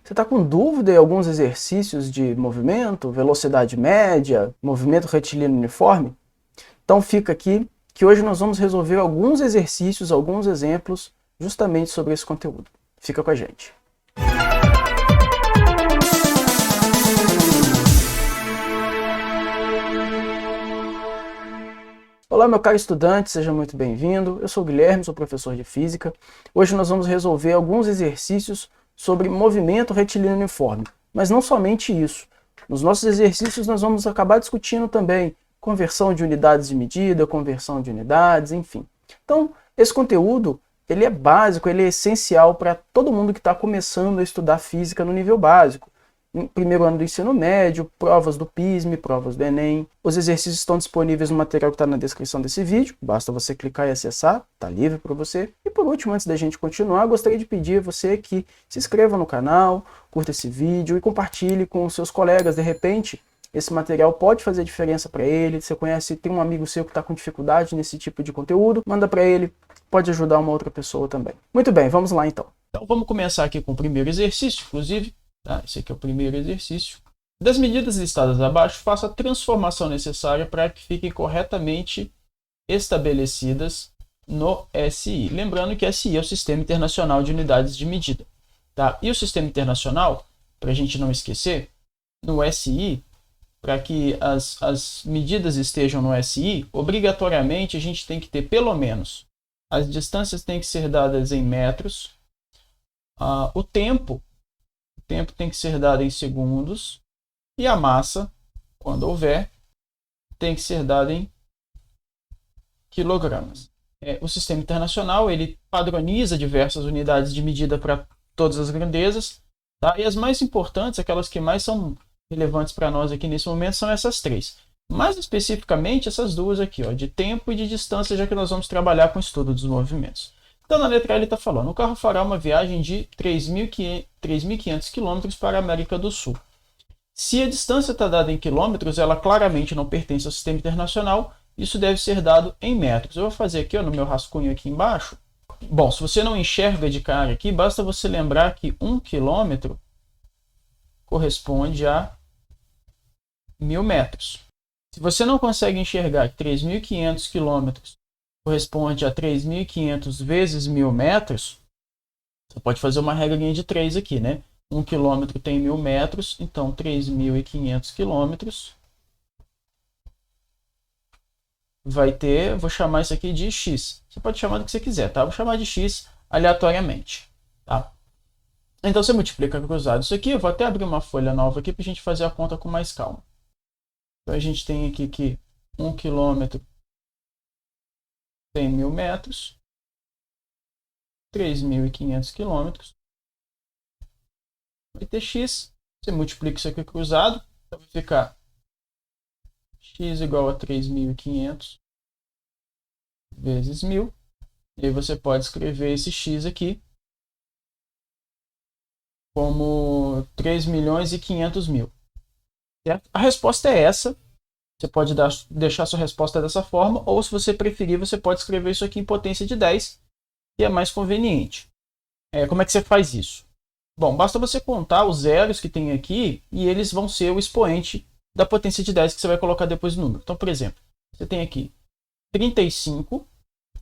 Você está com dúvida em alguns exercícios de movimento, velocidade média, movimento retilíneo uniforme? Então fica aqui que hoje nós vamos resolver alguns exercícios, alguns exemplos justamente sobre esse conteúdo. Fica com a gente. Olá, meu caro estudante, seja muito bem-vindo. Eu sou o Guilherme, sou professor de Física. Hoje nós vamos resolver alguns exercícios sobre movimento retilíneo uniforme, mas não somente isso. Nos nossos exercícios nós vamos acabar discutindo também conversão de unidades de medida, conversão de unidades, enfim. Então, esse conteúdo ele é básico, ele é essencial para todo mundo que está começando a estudar Física no nível básico. Em primeiro ano do ensino médio, provas do PISME, provas do Enem. Os exercícios estão disponíveis no material que está na descrição desse vídeo, basta você clicar e acessar, está livre para você. E por último, antes da gente continuar, gostaria de pedir a você que se inscreva no canal, curta esse vídeo e compartilhe com os seus colegas. De repente, esse material pode fazer diferença para ele. Você conhece, tem um amigo seu que está com dificuldade nesse tipo de conteúdo, manda para ele, pode ajudar uma outra pessoa também. Muito bem, vamos lá então. Então vamos começar aqui com o primeiro exercício, inclusive. Esse aqui é o primeiro exercício. Das medidas listadas abaixo, faça a transformação necessária para que fiquem corretamente estabelecidas no SI. Lembrando que SI é o Sistema Internacional de Unidades de Medida. Tá? E o Sistema Internacional, para a gente não esquecer, no SI, para que as medidas estejam no SI, obrigatoriamente a gente tem que ter pelo menos as distâncias têm que ser dadas em metros, o tempo tem que ser dado em segundos e a massa, quando houver, tem que ser dada em quilogramas. O Sistema Internacional ele padroniza diversas unidades de medida para todas as grandezas, tá? E as mais importantes, aquelas que mais são relevantes para nós aqui nesse momento, são essas três. Mais especificamente, essas duas aqui, ó, de tempo e de distância, já que nós vamos trabalhar com o estudo dos movimentos. Então, na letra A ele está falando, o carro fará uma viagem de 3.500 km para a América do Sul. Se a distância está dada em quilômetros, ela claramente não pertence ao Sistema Internacional, isso deve ser dado em metros. Eu vou fazer aqui ó, no meu rascunho aqui embaixo. Bom, se você não enxerga de cara aqui, basta você lembrar que 1 quilômetro corresponde a 1.000 metros. Se você não consegue enxergar que 3.500 quilômetros corresponde a 3.500 vezes 1.000 metros, você pode fazer uma regrinha de 3 aqui, né? 1 quilômetro tem 1.000 metros, então 3.500 quilômetros vai ter, vou chamar isso aqui de x. Você pode chamar do que você quiser, tá? Vou chamar de x aleatoriamente, tá? Então você multiplica cruzado isso aqui, eu vou até abrir uma folha nova aqui para a gente fazer a conta com mais calma. Então a gente tem aqui que 1 quilômetro tem 1.000 metros, 3.500 quilômetros, vai ter x, você multiplica isso aqui cruzado, então vai ficar x igual a 3.500 vezes 1.000, e aí você pode escrever esse x aqui como 3.500.000. Certo? A resposta é essa. Você pode deixar sua resposta dessa forma, ou se você preferir, você pode escrever isso aqui em potência de 10, que é mais conveniente. Como é que você faz isso? Bom, basta você contar os zeros que tem aqui e eles vão ser o expoente da potência de 10 que você vai colocar depois no número. Então, por exemplo, você tem aqui 35,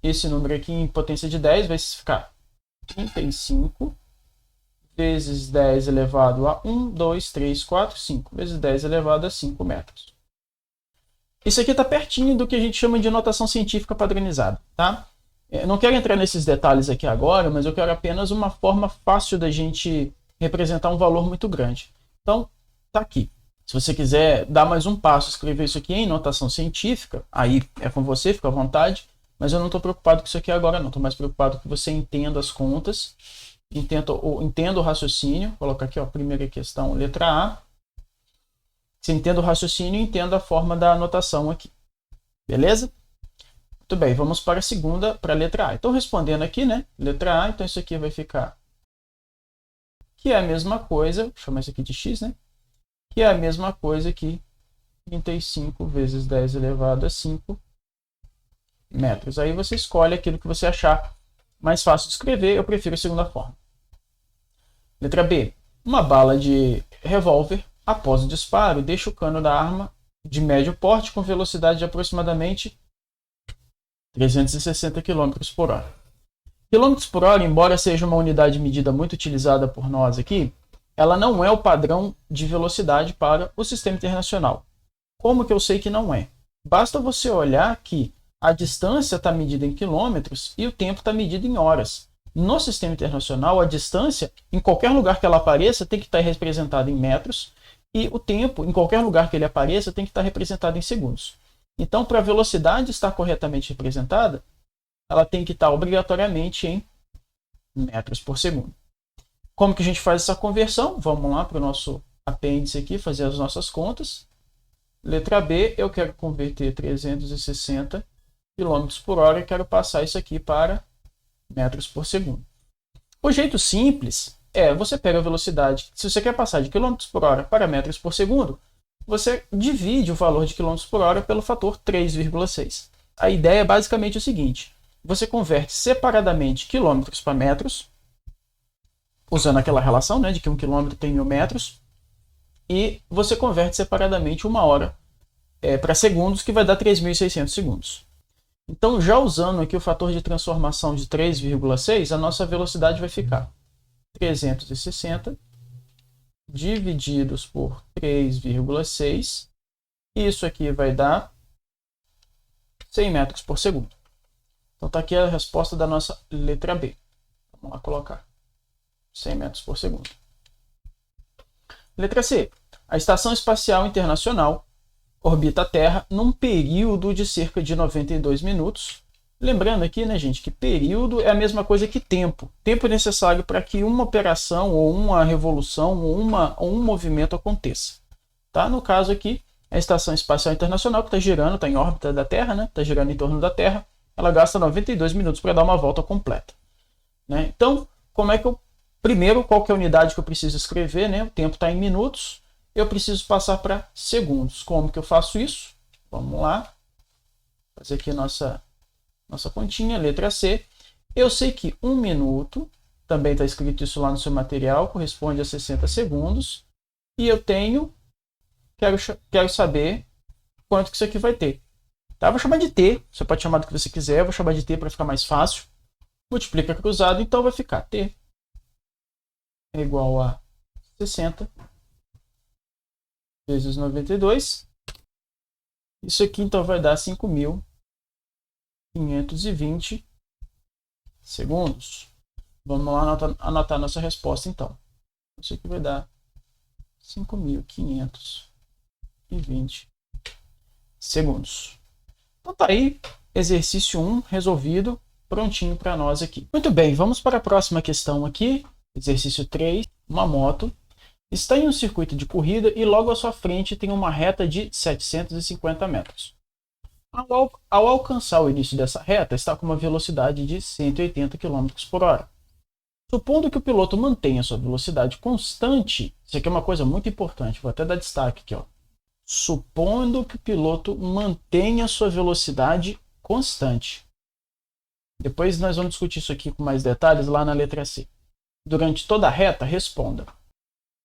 esse número aqui em potência de 10 vai ficar 35 vezes 10 elevado a 1, 2, 3, 4, 5, vezes 10 elevado a 5 metros. Isso aqui está pertinho do que a gente chama de notação científica padronizada, tá? Eu não quero entrar nesses detalhes aqui agora, mas eu quero apenas uma forma fácil da gente representar um valor muito grande. Então, tá aqui. Se você quiser dar mais um passo, escrever isso aqui em notação científica, aí é com você, fica à vontade, mas eu não estou preocupado com isso aqui agora não, estou mais preocupado que você entenda as contas, entenda o raciocínio. Vou colocar aqui, ó, primeira questão, letra A. Você entenda o raciocínio e entenda a forma da anotação aqui. Beleza? Muito bem, vamos para a segunda, para a letra A. Então, respondendo aqui, né? Letra A, então isso aqui vai ficar que é a mesma coisa, vou chamar isso aqui de x, né? Que é a mesma coisa que 35 vezes 10 elevado a 5 metros. Aí você escolhe aquilo que você achar mais fácil de escrever. Eu prefiro a segunda forma. Letra B. Uma bala de revólver, após o disparo, deixa o cano da arma de médio porte com velocidade de aproximadamente 360 km por hora. Quilômetros por hora, embora seja uma unidade de medida muito utilizada por nós aqui, ela não é o padrão de velocidade para o sistema internacional. Como que eu sei que não é? Basta você olhar que a distância está medida em quilômetros e o tempo está medido em horas. No sistema internacional, a distância, em qualquer lugar que ela apareça, tem que estar representada em metros, e o tempo, em qualquer lugar que ele apareça, tem que estar representado em segundos. Então, para a velocidade estar corretamente representada, ela tem que estar obrigatoriamente em metros por segundo. Como que a gente faz essa conversão? Vamos lá para o nosso apêndice aqui, fazer as nossas contas. Letra B, eu quero converter 360 km por hora e quero passar isso aqui para metros por segundo. O jeito simples é, você pega a velocidade, se você quer passar de km por hora para metros por segundo, você divide o valor de km por hora pelo fator 3,6. A ideia é basicamente o seguinte, você converte separadamente quilômetros para metros, usando aquela relação, né, de que 1 km tem 1000 metros, e você converte separadamente uma hora para segundos, que vai dar 3.600 segundos. Então, já usando aqui o fator de transformação de 3,6, a nossa velocidade vai ficar 360 divididos por 3,6. Isso aqui vai dar 100 metros por segundo. Então, está aqui a resposta da nossa letra B. Vamos lá colocar 100 metros por segundo. Letra C. A Estação Espacial Internacional orbita a Terra num período de cerca de 92 minutos. Lembrando aqui, né, gente, que período é a mesma coisa que tempo. Tempo necessário para que uma operação, ou uma revolução, ou um movimento aconteça. Tá? No caso aqui, a Estação Espacial Internacional, que está girando, está em órbita da Terra, né? Está girando em torno da Terra, ela gasta 92 minutos para dar uma volta completa. Né? Então, como é que eu... Primeiro, qual que é a unidade que eu preciso escrever? Né? O tempo está em minutos. Eu preciso passar para segundos. Como que eu faço isso? Vamos lá. Fazer aqui nossa continha, letra C. Eu sei que 1 minuto, também está escrito isso lá no seu material, corresponde a 60 segundos. E eu quero saber quanto que isso aqui vai ter. Tá? Vou chamar de T, você pode chamar do que você quiser, vou chamar de T para ficar mais fácil. Multiplica cruzado, então vai ficar T é igual a 60 vezes 92. Isso aqui então vai dar 5.520 segundos. Vamos lá anotar nossa resposta então. Isso aqui vai dar 5.520 segundos. Então tá aí, exercício 1 resolvido, prontinho para nós aqui. Muito bem, vamos para a próxima questão aqui. Exercício 3, uma moto está em um circuito de corrida e logo à sua frente tem uma reta de 750 metros. Ao alcançar o início dessa reta, está com uma velocidade de 180 km por hora. Supondo que o piloto mantenha sua velocidade constante, isso aqui é uma coisa muito importante, vou até dar destaque aqui, ó. Supondo que o piloto mantenha sua velocidade constante. Depois nós vamos discutir isso aqui com mais detalhes lá na letra C. Durante toda a reta, responda.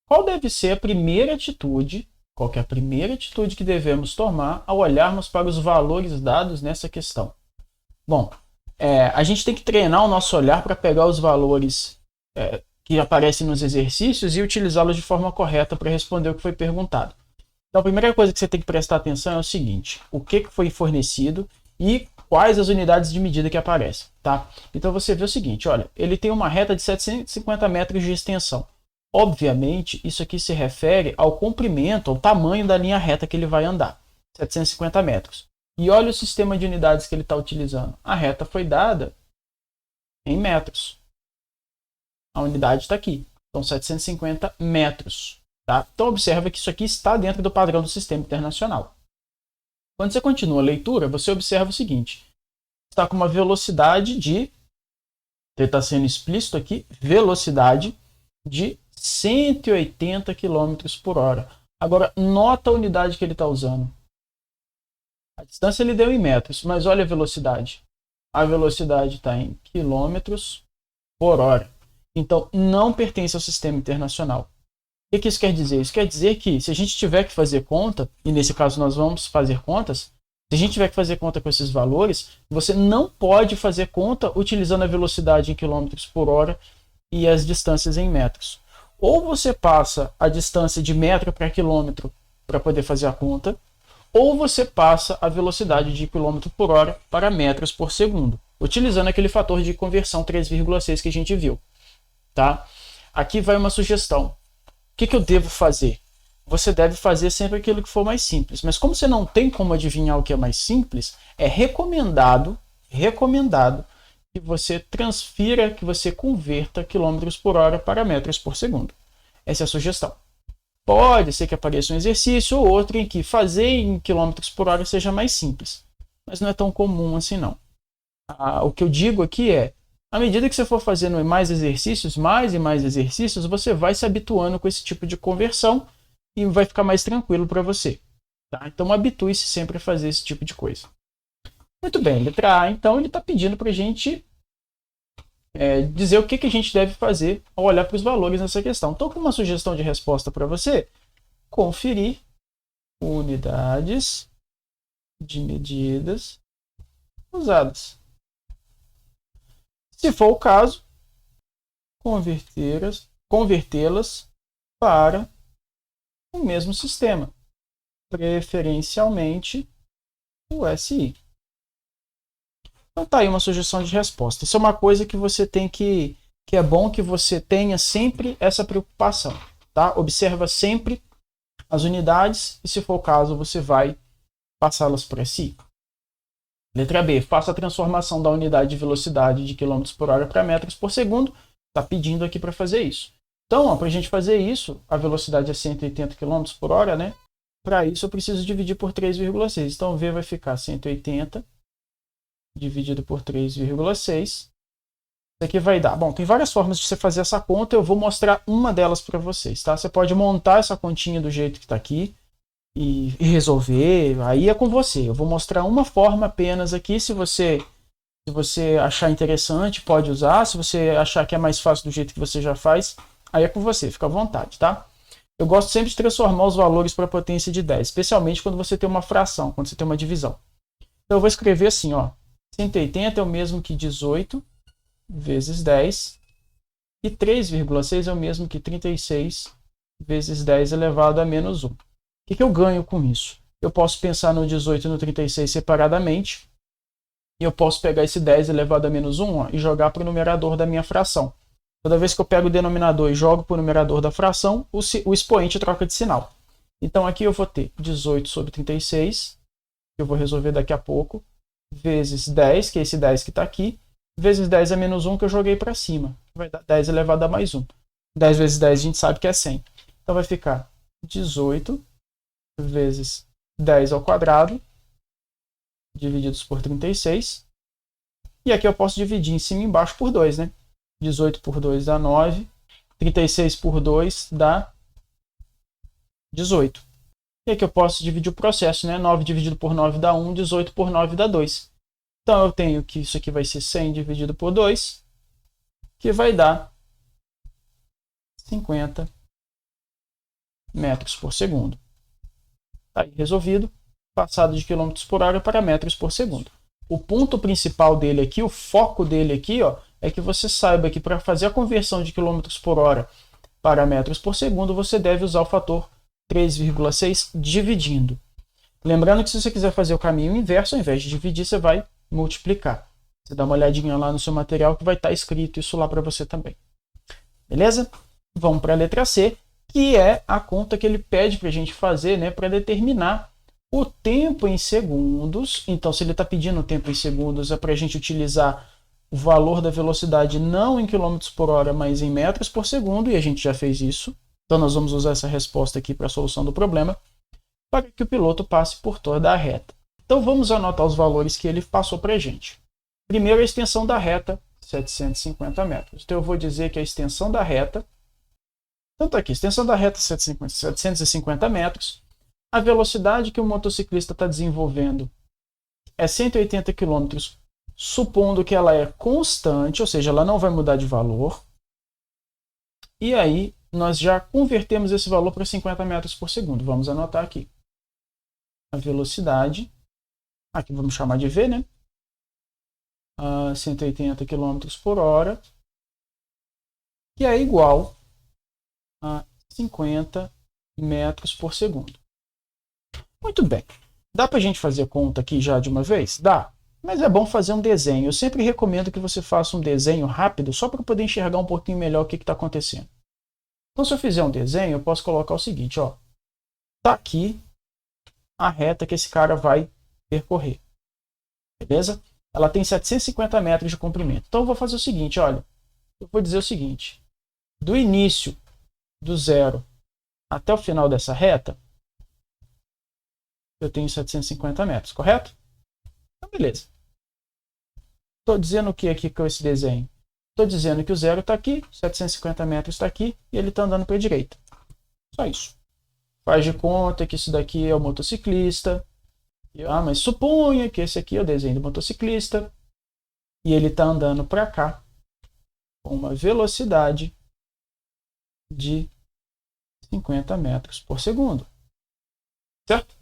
Qual deve ser a primeira atitude, qual que é a primeira atitude que devemos tomar ao olharmos para os valores dados nessa questão? Bom, a gente tem que treinar o nosso olhar para pegar os valores que aparecem nos exercícios e utilizá-los de forma correta para responder o que foi perguntado. Então, a primeira coisa que você tem que prestar atenção é o seguinte, o que foi fornecido e quais as unidades de medida que aparecem, tá? Então você vê o seguinte, olha, ele tem uma reta de 750 metros de extensão. Obviamente, isso aqui se refere ao comprimento, ao tamanho da linha reta que ele vai andar, 750 metros. E olha o sistema de unidades que ele está utilizando. A reta foi dada em metros. A unidade está aqui, então 750 metros. Tá? Então observa que isso aqui está dentro do padrão do sistema internacional. Quando você continua a leitura, você observa o seguinte. Está com uma velocidade de, está sendo explícito aqui, velocidade de 180 km por hora. Agora, nota a unidade que ele está usando. A distância ele deu em metros, mas olha a velocidade. A velocidade está em quilômetros por hora. Então, não pertence ao sistema internacional. O que isso quer dizer? Isso quer dizer que se a gente tiver que fazer conta, e nesse caso nós vamos fazer contas, se a gente tiver que fazer conta com esses valores, você não pode fazer conta utilizando a velocidade em quilômetros por hora e as distâncias em metros. Ou você passa a distância de metro para quilômetro para poder fazer a conta, ou você passa a velocidade de quilômetro por hora para metros por segundo, utilizando aquele fator de conversão 3,6 que a gente viu. Tá? Aqui vai uma sugestão. O que eu devo fazer? Você deve fazer sempre aquilo que for mais simples. Mas como você não tem como adivinhar o que é mais simples, é recomendado que você transfira, que você converta quilômetros por hora para metros por segundo. Essa é a sugestão. Pode ser que apareça um exercício ou outro em que fazer em quilômetros por hora seja mais simples. Mas não é tão comum assim não. O que eu digo aqui é, à medida que você for fazendo mais exercícios, mais e mais exercícios, você vai se habituando com esse tipo de conversão e vai ficar mais tranquilo para você. Tá? Então habitue-se sempre a fazer esse tipo de coisa. Muito bem, letra A, então ele está pedindo para a gente dizer o que a gente deve fazer ao olhar para os valores nessa questão. Então, com uma sugestão de resposta para você, conferir unidades de medidas usadas. Se for o caso, convertê-las para o mesmo sistema, preferencialmente o SI. Então tá aí uma sugestão de resposta. Isso é uma coisa que você tem que é bom que você tenha sempre essa preocupação, tá? Observa sempre as unidades e, se for o caso, você vai passá-las para SI. Letra B, faça a transformação da unidade de velocidade de km por hora para metros por segundo. Está pedindo aqui para fazer isso. Então, para a gente fazer isso, a velocidade é 180 km por hora, né? Para isso, eu preciso dividir por 3,6. Então, V vai ficar 180 dividido por 3,6. Isso aqui vai dar. Bom, tem várias formas de você fazer essa conta. Eu vou mostrar uma delas para vocês, tá? Você pode montar essa continha do jeito que está aqui e resolver. Aí é com você. Eu vou mostrar uma forma apenas aqui. Se você achar interessante, pode usar. Se você achar que é mais fácil do jeito que você já faz, aí é com você. Fica à vontade, tá? Eu gosto sempre de transformar os valores para a potência de 10, especialmente quando você tem uma fração, quando você tem uma divisão. Então eu vou escrever assim, ó. 180 é o mesmo que 18 vezes 10 e 3,6 é o mesmo que 36 vezes 10 elevado a menos 1. O que eu ganho com isso? Eu posso pensar no 18 e no 36 separadamente e eu posso pegar esse 10 elevado a menos 1 ó, e jogar para o numerador da minha fração. Toda vez que eu pego o denominador e jogo para o numerador da fração, o expoente troca de sinal. Então aqui eu vou ter 18 sobre 36, que eu vou resolver daqui a pouco, vezes 10, que é esse 10 que está aqui, vezes 10 a menos 1 que eu joguei para cima. Vai dar 10 elevado a mais 1. 10 vezes 10 a gente sabe que é 100. Então vai ficar 18 vezes 10 ao quadrado, divididos por 36. E aqui eu posso dividir em cima e embaixo por 2, né? 18 por 2 dá 9. 36 por 2 dá 18. E aqui eu posso dividir o processo, né? 9 dividido por 9 dá 1, 18 por 9 dá 2. Então eu tenho que isso aqui vai ser 100 dividido por 2, que vai dar 50 metros por segundo. Tá aí resolvido. Passado de quilômetros por hora para metros por segundo. O ponto principal dele aqui, o foco dele aqui, ó, é que você saiba que para fazer a conversão de quilômetros por hora para metros por segundo, você deve usar o fator 3,6 dividindo. Lembrando que se você quiser fazer o caminho inverso, ao invés de dividir, você vai multiplicar. Você dá uma olhadinha lá no seu material que vai estar escrito isso lá para você também. Beleza? Vamos para a letra C, que é a conta que ele pede para a gente fazer, né, para determinar o tempo em segundos. Então, se ele está pedindo o tempo em segundos, é para a gente utilizar o valor da velocidade não em quilômetros por hora, mas em metros por segundo, e a gente já fez isso. Então, nós vamos usar essa resposta aqui para a solução do problema, para que o piloto passe por toda a reta. Então, vamos anotar os valores que ele passou para a gente. Primeiro, a extensão da reta, 750 metros. Então, eu vou dizer que a extensão da reta, então tá aqui, extensão da reta 750 metros, a velocidade que o motociclista está desenvolvendo é 180 km, supondo que ela é constante, ou seja, ela não vai mudar de valor. E aí, nós já convertemos esse valor para 50 metros por segundo. Vamos anotar aqui. A velocidade, aqui vamos chamar de V, né? 180 km por hora, que é igual a 50 metros por segundo. Muito bem. Dá para a gente fazer conta aqui já de uma vez? Dá. Mas é bom fazer um desenho. Eu sempre recomendo que você faça um desenho rápido, só para poder enxergar um pouquinho melhor o que está acontecendo. Então, se eu fizer um desenho, eu posso colocar o seguinte, ó. Tá aqui a reta que esse cara vai percorrer. Beleza? Ela tem 750 metros de comprimento. Então, eu vou fazer o seguinte, olha. Eu vou dizer o seguinte. Do início do zero até o final dessa reta, eu tenho 750 metros, correto? Então, beleza. Estou dizendo o que aqui com esse desenho? Estou dizendo que o zero está aqui, 750 metros está aqui, e ele está andando para a direita. Só isso. Faz de conta que isso daqui é o motociclista. Mas suponha que esse aqui é o desenho do motociclista, e ele está andando para cá, com uma velocidade de 50 metros por segundo. Certo?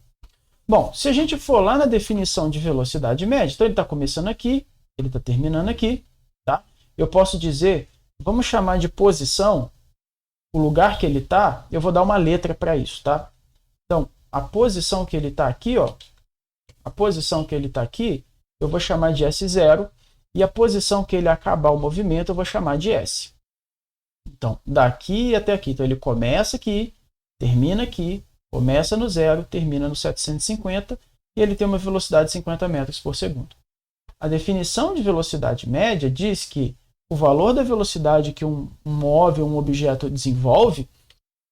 Bom, se a gente for lá na definição de velocidade média, então ele está começando aqui, ele está terminando aqui, tá? Eu posso dizer, vamos chamar de posição, o lugar que ele está, eu vou dar uma letra para isso, tá? Então, a posição que ele está aqui, ó, a posição que ele está aqui, eu vou chamar de S0, e a posição que ele acabar o movimento, eu vou chamar de S. Então, daqui até aqui, então ele começa aqui, termina aqui, começa no zero, termina no 750, e ele tem uma velocidade de 50 metros por segundo. A definição de velocidade média diz que o valor da velocidade que um móvel, um objeto desenvolve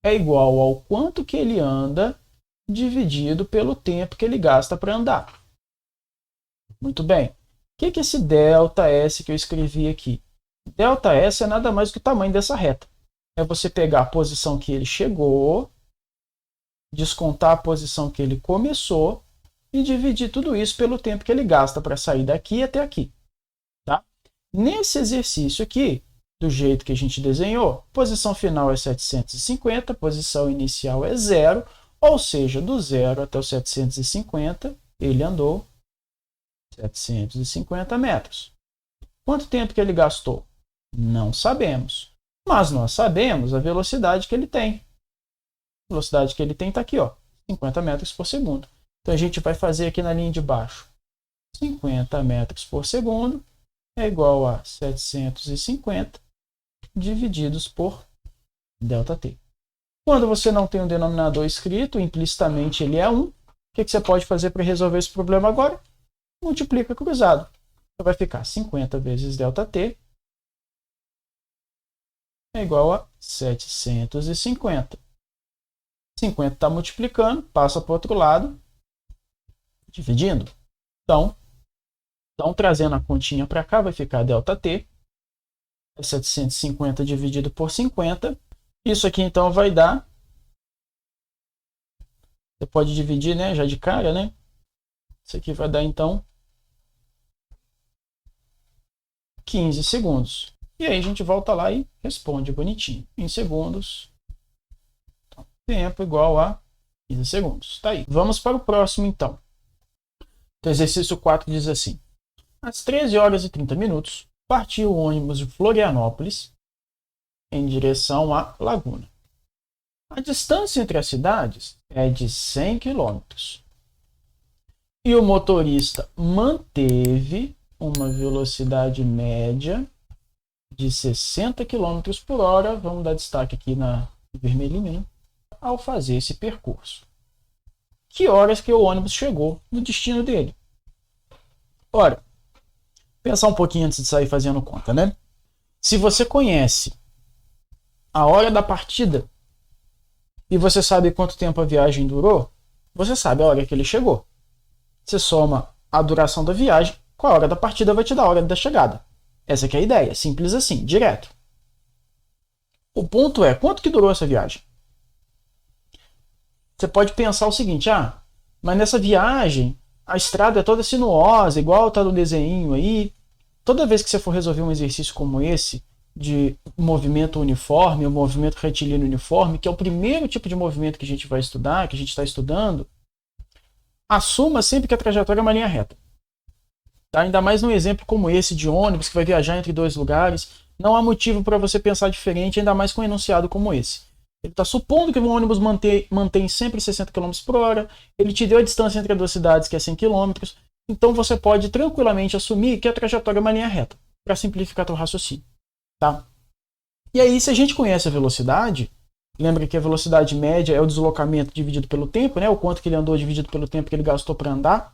é igual ao quanto que ele anda dividido pelo tempo que ele gasta para andar. Muito bem. O que é esse ΔS que eu escrevi aqui? ΔS é nada mais do que o tamanho dessa reta. É você pegar a posição que ele chegou, descontar a posição que ele começou e dividir tudo isso pelo tempo que ele gasta para sair daqui até aqui. Tá? Nesse exercício aqui, do jeito que a gente desenhou, posição final é 750, posição inicial é 0, ou seja, do 0 até o 750, ele andou 750 metros. Quanto tempo que ele gastou? Não sabemos. Mas nós sabemos a velocidade que ele tem. A velocidade que ele tem está aqui, ó, 50 metros por segundo. Então a gente vai fazer aqui na linha de baixo. 50 metros por segundo é igual a 750 divididos por ΔT. Quando você não tem um denominador escrito, implicitamente ele é 1. O que você pode fazer para resolver esse problema agora? Multiplica cruzado. Então vai ficar 50 vezes ΔT é igual a 750. 50 está multiplicando, passa para o outro lado, dividindo. Então, trazendo a continha para cá, vai ficar ΔT. É 750 dividido por 50. Isso aqui, então, vai dar... Você pode dividir, né, já de cara, né? Isso aqui vai dar, então, 15 segundos. E aí a gente volta lá e responde bonitinho. Em segundos, então, tempo igual a 15 segundos. Tá aí. Vamos para o próximo, então. O exercício 4 diz assim. Às 13 horas e 30 minutos, partiu o ônibus de Florianópolis em direção à Laguna. A distância entre as cidades é de 100 km. E o motorista manteve uma velocidade média de 60 km por hora, vamos dar destaque aqui na vermelhinha, né? Ao fazer esse percurso. Que horas que o ônibus chegou no destino dele? Ora, pensar um pouquinho antes de sair fazendo conta, né? Se você conhece a hora da partida e você sabe quanto tempo a viagem durou, você sabe a hora que ele chegou. Você soma a duração da viagem com a hora da partida, vai te dar a hora da chegada. Essa que é a ideia, simples assim, direto. O ponto é, quanto que durou essa viagem? Você pode pensar o seguinte, mas nessa viagem a estrada é toda sinuosa, igual está no desenho aí. Toda vez que você for resolver um exercício como esse, de movimento uniforme, o movimento retilíneo uniforme, que é o primeiro tipo de movimento que a gente vai estudar, que a gente está estudando, assuma sempre que a trajetória é uma linha reta. Tá? Ainda mais num exemplo como esse de ônibus, que vai viajar entre dois lugares, não há motivo para você pensar diferente, ainda mais com um enunciado como esse. Ele está supondo que o ônibus mantém sempre 60 km por hora, ele te deu a distância entre as duas cidades, que é 100 km, então você pode tranquilamente assumir que a trajetória é uma linha reta, para simplificar teu raciocínio. Tá? E aí, se a gente conhece a velocidade, lembra que a velocidade média é o deslocamento dividido pelo tempo, né? O quanto que ele andou dividido pelo tempo que ele gastou para andar.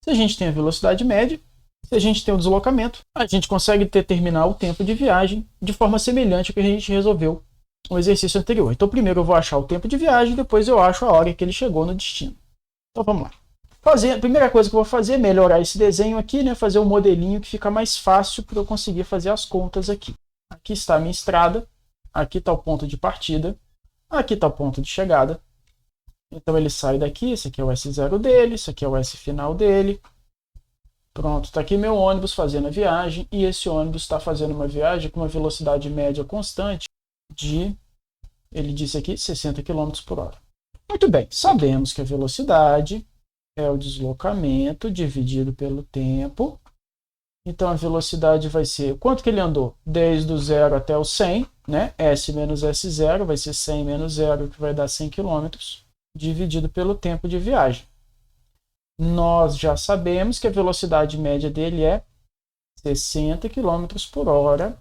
Se a gente tem a velocidade média, se a gente tem o deslocamento, a gente consegue determinar o tempo de viagem de forma semelhante ao que a gente resolveu no exercício anterior. Então, primeiro eu vou achar o tempo de viagem, depois eu acho a hora que ele chegou no destino. Então, vamos lá. A primeira coisa que eu vou fazer é melhorar esse desenho aqui, né? Fazer um modelinho que fica mais fácil para eu conseguir fazer as contas aqui. Aqui está a minha estrada, aqui está o ponto de partida, aqui está o ponto de chegada. Então ele sai daqui, esse aqui é o S0 dele, esse aqui é o S final dele. Pronto, está aqui meu ônibus fazendo a viagem, e esse ônibus está fazendo uma viagem com uma velocidade média constante de, ele disse aqui, 60 km por hora. Muito bem, sabemos que a velocidade é o deslocamento dividido pelo tempo. Então a velocidade vai ser, quanto que ele andou? Desde o 0 até o 100, né? S menos S0 vai ser 100 menos 0, que vai dar 100 km, dividido pelo tempo de viagem. Nós já sabemos que a velocidade média dele é 60 km por hora,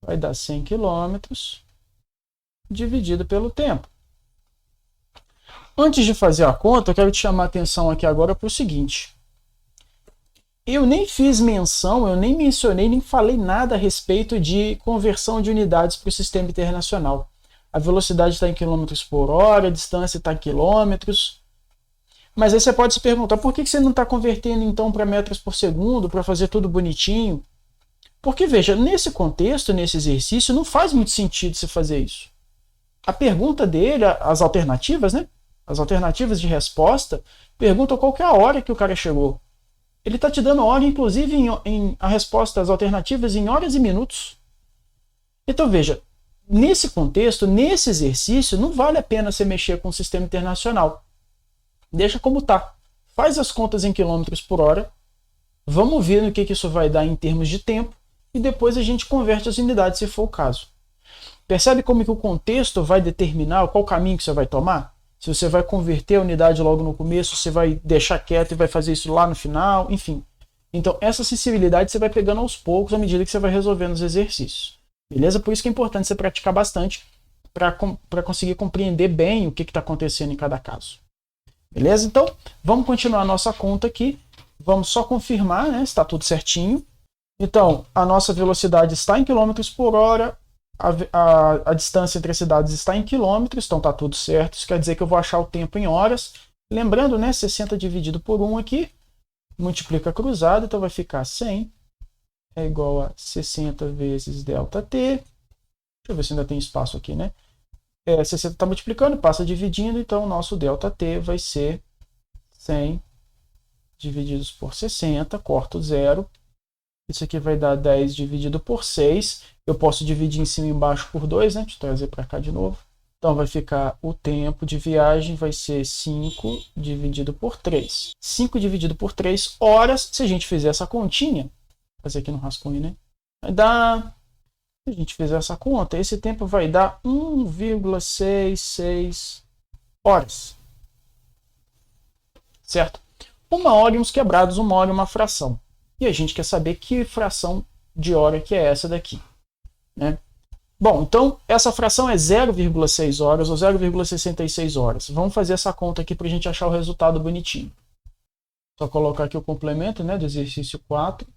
vai dar 100 km, dividido pelo tempo. Antes de fazer a conta, eu quero te chamar a atenção aqui agora para o seguinte. Eu nem fiz menção, eu nem mencionei, nem falei nada a respeito de conversão de unidades para o sistema internacional. A velocidade está em quilômetros por hora, a distância está em quilômetros. Mas aí você pode se perguntar, por que você não está convertendo então para metros por segundo, para fazer tudo bonitinho? Porque, veja, nesse contexto, nesse exercício, não faz muito sentido você fazer isso. A pergunta dele, as alternativas, né? As alternativas de resposta perguntam qual que é a hora que o cara chegou. Ele está te dando hora, inclusive, a resposta às alternativas em horas e minutos. Então, veja, nesse contexto, nesse exercício, não vale a pena você mexer com o sistema internacional. Deixa como está. Faz as contas em quilômetros por hora. Vamos ver no que isso vai dar em termos de tempo. E depois a gente converte as unidades, se for o caso. Percebe como que o contexto vai determinar qual caminho que você vai tomar? Se você vai converter a unidade logo no começo, você vai deixar quieto e vai fazer isso lá no final, enfim. Então, essa sensibilidade você vai pegando aos poucos à medida que você vai resolvendo os exercícios. Beleza? Por isso que é importante você praticar bastante para conseguir compreender bem o que está acontecendo em cada caso. Beleza? Então, vamos continuar a nossa conta aqui. Vamos só confirmar, né, se está tudo certinho. Então, a nossa velocidade está em quilômetros por hora. A distância entre as cidades está em quilômetros, então está tudo certo. Isso quer dizer que eu vou achar o tempo em horas. Lembrando, né, 60 dividido por 1 aqui, multiplica cruzado, então vai ficar 100 é igual a 60 vezes ΔT. Deixa eu ver se ainda tem espaço aqui, né? 60 está multiplicando, passa dividindo, então o nosso ΔT vai ser 100 divididos por 60, corto zero. Isso aqui vai dar 10 dividido por 6. Eu posso dividir em cima e embaixo por 2, né? Deixa eu trazer para cá de novo. Então vai ficar o tempo de viagem vai ser 5 dividido por 3. 5 dividido por 3 horas. Se a gente fizer essa continha, vou fazer aqui no rascunho, né? Vai dar, se a gente fizer essa conta, esse tempo vai dar 1,66 horas. Certo? 1 hora e uns quebrados, 1 hora e uma fração. E a gente quer saber que fração de hora que é essa daqui, né? Bom, então essa fração é 0,6 horas ou 0,66 horas. Vamos fazer essa conta aqui para a gente achar o resultado bonitinho. Só colocar aqui o complemento, né, do exercício 4.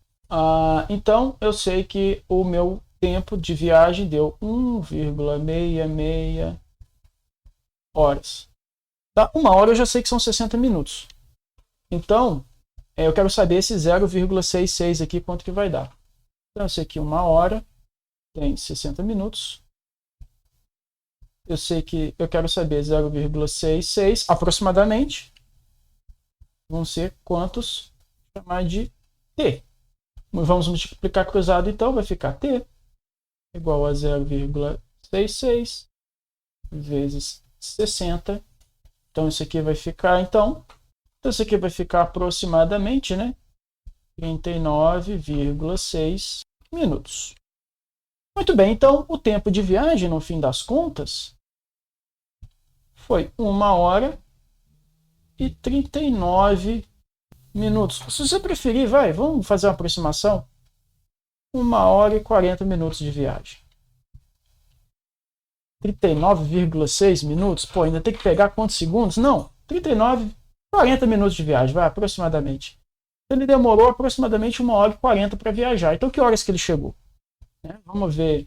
Então eu sei que o meu tempo de viagem deu 1,66 horas. Tá? 1 hora eu já sei que são 60 minutos. Então, eu quero saber esse 0,66 aqui, quanto que vai dar. Então, eu sei que 1 hora tem 60 minutos. Eu sei que eu quero saber 0,66 aproximadamente. Vão ser quantos? Vou chamar de T. Vamos multiplicar cruzado, então vai ficar t igual a 0,66 vezes 60. Então isso aqui vai ficar, isso aqui vai ficar aproximadamente, né, 39,6 minutos. Muito bem, então o tempo de viagem, no fim das contas, foi 1 hora e 39 minutos. Se você preferir, vamos fazer uma aproximação. 1 hora e 40 minutos de viagem. 39,6 minutos? Pô, ainda tem que pegar quantos segundos? Não, 39, 40 minutos de viagem, aproximadamente. Ele demorou aproximadamente 1 hora e 40 para viajar. Então, que horas que ele chegou? Vamos ver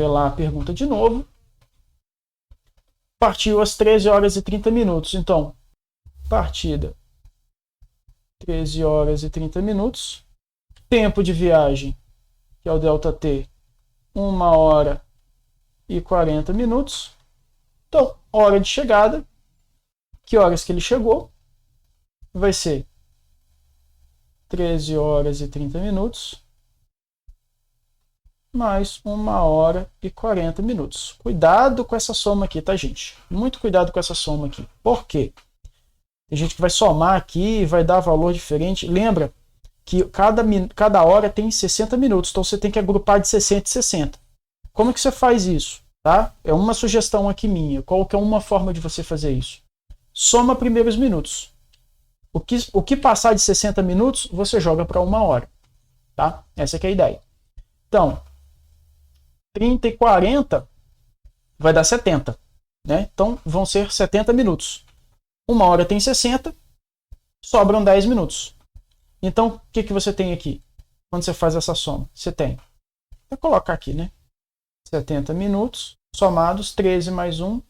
lá a pergunta de novo. Partiu às 13 horas e 30 minutos. Então, partida 13 horas e 30 minutos. Tempo de viagem, que é o ΔT, 1 hora e 40 minutos. Então, hora de chegada, que horas que ele chegou? Vai ser 13 horas e 30 minutos, mais 1 hora e 40 minutos. Cuidado com essa soma aqui, tá, gente? Muito cuidado com essa soma aqui. Por quê? Tem gente que vai somar aqui e vai dar valor diferente. Lembra que cada hora tem 60 minutos, então você tem que agrupar de 60 e 60. Como que você faz isso? Tá? É uma sugestão aqui minha. Qual que é uma forma de você fazer isso? Soma primeiros minutos. O que passar de 60 minutos, você joga para 1 hora. Tá? Essa que é a ideia. Então, 30 e 40 vai dar 70. Né? Então, vão ser 70 minutos. 1 hora tem 60, sobram 10 minutos. Então, o que você tem aqui? Quando você faz essa soma? Você tem, vou colocar aqui, né? 70 minutos, somados, 13 mais 1,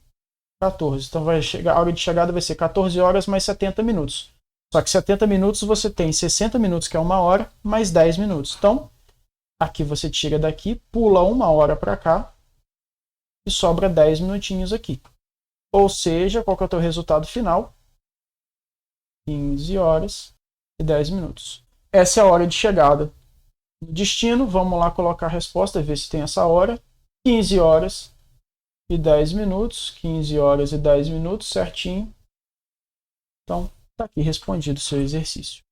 14. Então, a hora de chegada vai ser 14 horas mais 70 minutos. Só que 70 minutos você tem 60 minutos, que é 1 hora, mais 10 minutos. Então, aqui você tira daqui, pula 1 hora para cá e sobra 10 minutinhos aqui. Ou seja, qual que é o teu resultado final? 15 horas e 10 minutos. Essa é a hora de chegada no destino. Vamos lá colocar a resposta, ver se tem essa hora. 15 horas e 10 minutos. 15 horas e 10 minutos, certinho. Então, está aqui respondido o seu exercício.